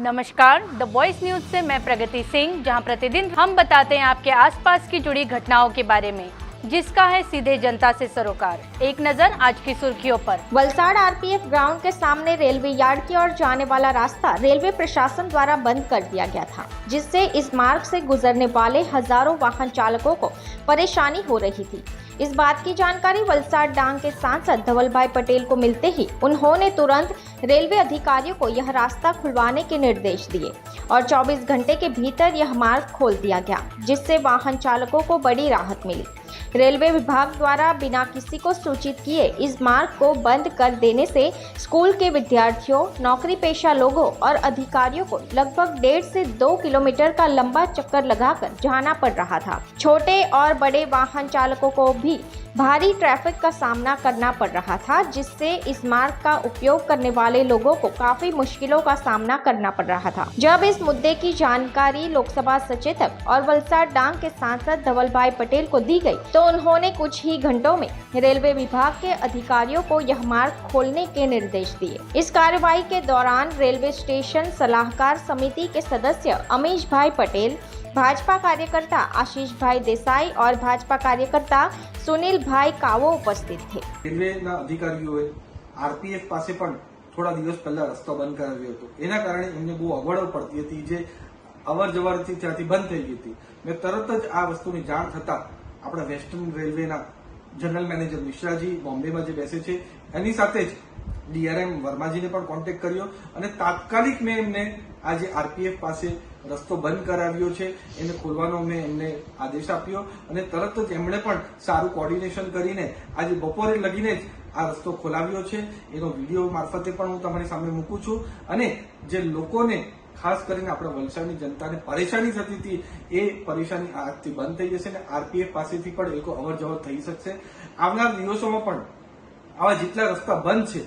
नमस्कार, the voice news से मैं प्रगति सिंह, जहां प्रतिदिन हम बताते हैं आपके आसपास की जुड़ी घटनाओं के बारे में, जिसका है सीधे जनता से सरोकार। एक नजर आज की सुर्खियों पर। वलसाड़ आरपीएफ ग्राउंड के सामने रेलवे यार्ड की ओर जाने वाला रास्ता रेलवे प्रशासन द्वारा बंद कर दिया गया था, जिससे इस मार्ग से गुजरने वाले हजारों वाहन चालकों को परेशानी हो रही थी। इस बात की जानकारी वलसाड़ डांग के सांसद धवल भाई पटेल को मिलते ही उन्होंने तुरंत रेलवे अधिकारियों को यह रास्ता खुलवाने के निर्देश दिए और 24 घंटे के भीतर यह मार्ग खोल दिया गया, जिससे वाहन चालकों को बड़ी राहत मिली। रेलवे विभाग द्वारा बिना किसी को सूचित किए इस मार्ग को बंद कर देने से स्कूल के विद्यार्थियों, नौकरी पेशा लोगों और अधिकारियों को लगभग 1.5 से 2 किलोमीटर का लंबा चक्कर लगाकर जाना पड़ रहा था। छोटे और बड़े वाहन चालकों को भी भारी ट्रैफिक का सामना करना पड़ रहा था, जिससे इस मार्ग का उपयोग करने वाले लोगों को काफी मुश्किलों का सामना करना पड़ रहा था। जब इस मुद्दे की जानकारी लोकसभा सचेतक और वलसाड़ डांग के सांसद धवल भाई पटेल को दी गई, तो उन्होंने कुछ ही घंटों में रेलवे विभाग के अधिकारियों को यह मार्ग खोलने के निर्देश दिए। इस कार्रवाई के दौरान रेलवे स्टेशन सलाहकार समिति के सदस्य अमीश भाई पटेल, भाजपा कार्यकर्ता आशीष भाई देसाई और भाजपा कार्यकर्ता सुनील भाई कावो उपस्थित थे। રેલવેના અધિકારીઓએ આરપીએફ પાસે પણ થોડા દિવસ પહેલા રસ્તો બંધ કરાવ્યો હતો। એના કારણે એમને બહુ અગવડો પડતી હતી, જે અવરજવરથી ત્યાંથી બંધ થઈ ગઈ હતી। મેં તરત જ આ વસ્તુની જાણ થતા આપણા વેસ્ટર્ન રેલવેના જનરલ મેનેજર મિશ્રાજી બોમ્બેમાં જે બેસે છે એની સાથે જ ડીઆરએમ વર્માજીને પણ કોન્ટેક્ટ કર્યો અને તાત્કાલિક મેં એમને આજે આરપીએફ પાસે રસ્તો બંધ કરાવ્યો છે એને ખોલવાનો મેં એમને આદેશ આપ્યો અને તરત જ એમણે પણ સારું કોર્ડિનેશન કરીને આજે બપોરે લગીને જ આ રસ્તો ખોલાવ્યો છે। એનો વિડીયો મારફતે પણ હું તમારી સામે મૂકું છું અને જે લોકોને ખાસ કરીને આપણા વલસાડની જનતાને પરેશાની થતી હતી એ પરેશાની આજથી બંધ થઈ જશે અને આરપીએફ પાસેથી પણ એ લોકો અવર જવર થઈ શકશે। આવનાર દિવસોમાં પણ આવા જેટલા રસ્તા બંધ છે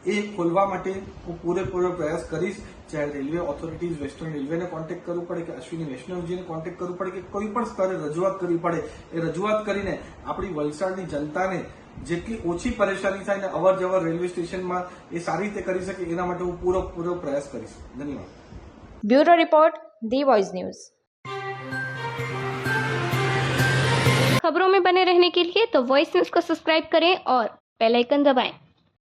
એ ખોલવા માટે હું પૂરેપૂરો પ્રયાસ કરીશ। ચાહે રેલવે ઓથોરિટીઝ વેસ્ટર્ન રેલવેને કોન્ટેક્ટ કરવું પડે કે અશ્વિની વૈષ્ણવજીને કોન્ટેક્ટ કરવું પડે કે કોઈ પણ સ્તરે રજૂઆત કરવી પડે, એ રજૂઆત કરીને આપણી વલસાડની જનતાને જેટલી ઓછી પરેશાની થાય ને અવર જવર રેલવે સ્ટેશનમાં એ સારી રીતે કરી શકે એના માટે હું પૂરો પ્રયાસ કરીશ। ધન્યવાદ। ब्यूरो रिपोर्ट, दी वॉइस न्यूज। खबरों में बने रहने के लिए तो वॉइस न्यूज को सब्सक्राइब करें और बेल आइकन दबाएं।